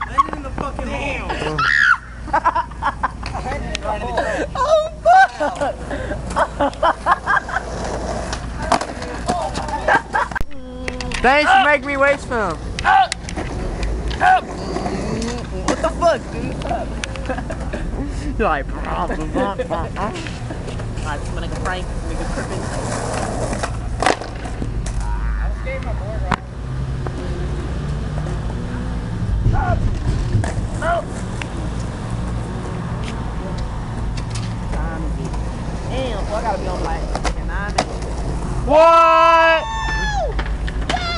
Landed in the fucking hole. Oh fuck! Thanks for making me wait for him. What the fuck, dude? You're like, Alright, this is my nigga Frank, nigga Crippen. I was skating my board, right? Damn, so I gotta be on like 9 minutes. what?